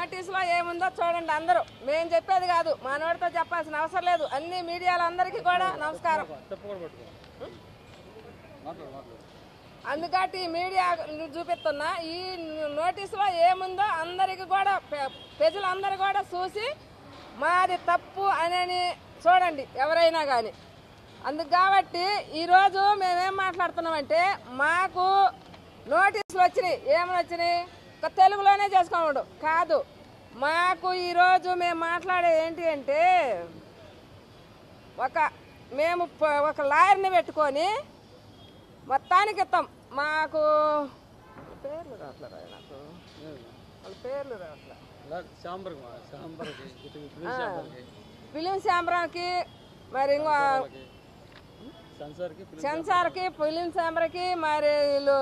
నోటీసులో ఏముందో చూడండి అందరూ. మేము చెప్పేది కాదు, మా నోటితో చెప్పాల్సిన అవసరం లేదు. అన్ని మీడియాలందరికీ కూడా నమస్కారం. అందుకటి మీడియా చూపిస్తున్నా ఈ నోటీసులో ఏముందో అందరికీ కూడా ప్రజలందరూ కూడా చూసి మాది తప్పు అని చూడండి ఎవరైనా కానీ. అందుకు కాబట్టి ఈరోజు మేమేం మాట్లాడుతున్నామంటే మాకు నోటీసులు వచ్చినాయి. ఏమని వచ్చినాయి? ఒక తెలుగులోనే చేసుకోవడం కాదు. మాకు ఈరోజు మేము మాట్లాడేది ఏంటి అంటే మేము ఒక లాయర్ని పెట్టుకొని మొత్తానికి ఇస్తాం. మాకు పేర్లు రావట్లేదు, నాకు వాళ్ళ పేర్లు రావట్లేదు. ఫిలిం ఛాంబర్కి మరి ఇంకో సెన్సార్కి ఫిలిం ఛాంబర్కి మరి వీళ్ళు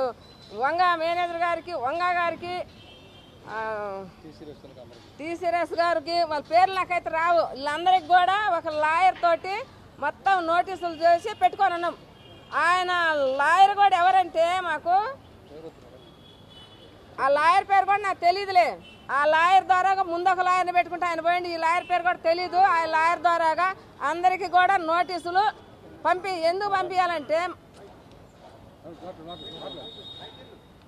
వంగా మేనేజర్ గారికి వంగా గారికి టీసీఎస్ గారికి వాళ్ళ పేర్లు నాకైతే రావు. వీళ్ళందరికీ కూడా ఒక లాయర్ తోటి మొత్తం నోటీసులు చేసి పెట్టుకొని ఉన్నాం. ఆయన లాయర్ కూడా ఎవరంటే మాకు ఆ లాయర్ పేరు కూడా నాకు తెలియదులే. ఆ లాయర్ ద్వారాగా ముందు ఒక లాయర్ని పెట్టుకుంటే ఆయన పోయింది. ఈ లాయర్ పేరు కూడా తెలీదు. ఆ లాయర్ ద్వారాగా అందరికీ కూడా నోటీసులు ఎందుకు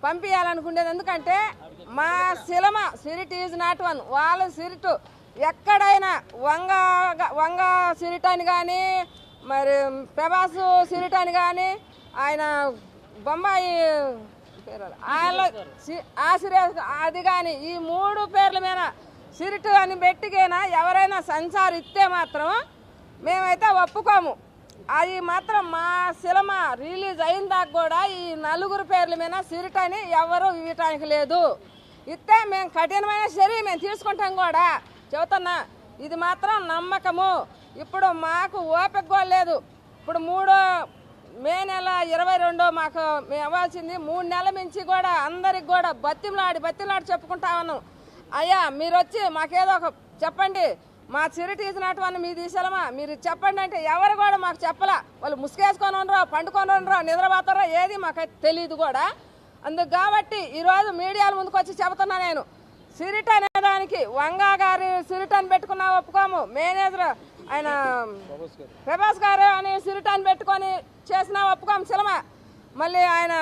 పంపించాలనుకునేది ఎందుకంటే మా సిరిట్ ఈజ్ నాట్ వన్. వాళ్ళ సిరిట్ ఎక్కడైనా వంగ సిరిట్ అని కానీ మరి ప్రభాస్ సిరిట్ అని కానీ ఆయన బొంబాయి అది కానీ ఈ 3 పేర్ల మీద సిరిట్ అని పెట్టికైనా ఎవరైనా సెన్సార్ ఇస్తే మాత్రం మేమైతే ఒప్పుకోము. అది మాత్రం మా సినిమా రిలీజ్ అయిన దాకా కూడా ఈ 4 పేర్ల మీద సిరిట్ అని ఎవరు ఇవ్వటానికి లేదు. ఇస్తే మేము కఠినమైన చర్య మేము తీసుకుంటాం కూడా చెబుతున్నా. ఇది మాత్రం నమ్మకము. ఇప్పుడు మాకు ఓపిక కూడా లేదు. ఇప్పుడు మే నెల 22 మాకు మేము ఇవ్వాల్సింది 3 నెలల నుంచి కూడా అందరికి కూడా బతిమలాడి చెప్పుకుంటా ఉన్నాం. అయ్యా మీరు వచ్చి మాకేదో ఒక చెప్పండి, మా సిరిట్ ఈజ్ నాట్ వన్ మీది సెలమా మీరు చెప్పండి అంటే ఎవరు కూడా మాకు చెప్పలా. వాళ్ళు ముసుగేసుకొని ఉండరో పండుకొని ఉండరో నిద్రపోతారో ఏది మాకైతే తెలియదు కూడా. అందుకు కాబట్టి ఈరోజు మీడియాల ముందుకు వచ్చి చెబుతున్నా నేను. సిరిట్ అనేదానికి వంగా గారి సిరిట్ అని పెట్టుకున్నా ఒప్పుకోము. మేనేజర్ ఆయన ప్రభాస్ గారు అని సిరిట్ అని పెట్టుకొని చేసినా ఒప్పుకోము సినిమా. మళ్ళీ ఆయన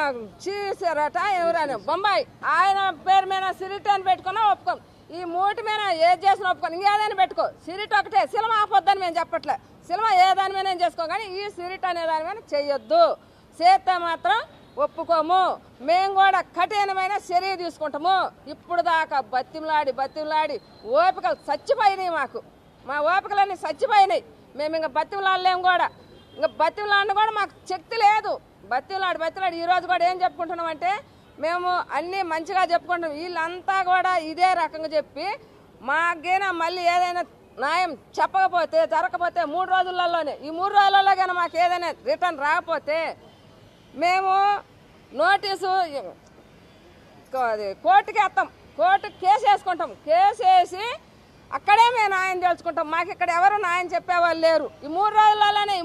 చీసారట ఎవరైనా బొంబాయి ఆయన పేరు మీద సిరిట్ అని పెట్టుకున్నా ఒప్పుకోము. ఈ 3 మీద ఏది చేసినా ఒప్పుకోను. ఇంకేదైనా పెట్టుకో, సిరిట్ ఒకటే. సినిమా ఆపొద్దని మేము చెప్పట్లే. సినిమా ఏ దాని మీద నేను చేసుకో, కానీ ఈ సిరిట్ అనే దాని మీద చెయ్యొద్దు. చేస్తే మాత్రం ఒప్పుకోము. మేము కూడా కఠినమైన చర్య తీసుకుంటాము. ఇప్పుడు దాకా బతిమలాడి ఓపికలు చచ్చిపోయినాయి. మా ఓపికలన్నీ చచ్చిపోయినాయి. మేము ఇంకా బతిమలాడలేము కూడా. ఇంకా బతిమలాడిన కూడా మాకు శక్తి లేదు. బతిమలాడి ఈరోజు కూడా ఏం చెప్పుకుంటున్నామంటే మేము అన్నీ మంచిగా చెప్పుకుంటాం. వీళ్ళంతా కూడా ఇదే రకంగా చెప్పి మాకైనా మళ్ళీ ఏదైనా న్యాయం చెప్పకపోతే జరగకపోతే 3 రోజులలోనే ఈ 3 రోజులలో కానీ మాకు ఏదైనా రిటర్న్ రాకపోతే మేము నోటీసు కోర్టుకి వేస్తాం. కోర్టుకి కేసు వేసుకుంటాం. కేసు వేసి అక్కడే మేము న్యాయం తెలుసుకుంటాం. మాకు ఇక్కడ ఎవరు న్యాయం చెప్పేవాళ్ళు లేరు. ఈ 3 రోజులలోనే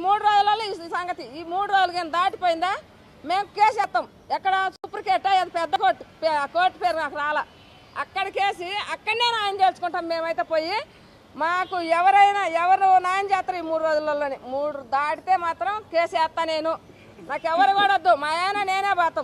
ఈ సంగతి ఈ 3 రోజులు కానీ దాటిపోయిందా మేము కేసు వేస్తాం. ఎక్కడ సుప్రీంకోర్టు అది పెద్ద కోర్టు పేరు నాకు రాలా. అక్కడికేసి అక్కడనే న్యాయం తెలుసుకుంటాం మేమైతే పోయి. మాకు ఎవరు న్యాయం చేస్తారు ఈ 3 రోజులలోనే. 3 దాటితే మాత్రం కేసు వేస్తా నేను. నాకు ఎవరు కూడా వద్దు. మా ఆయన నేనే పోతాం.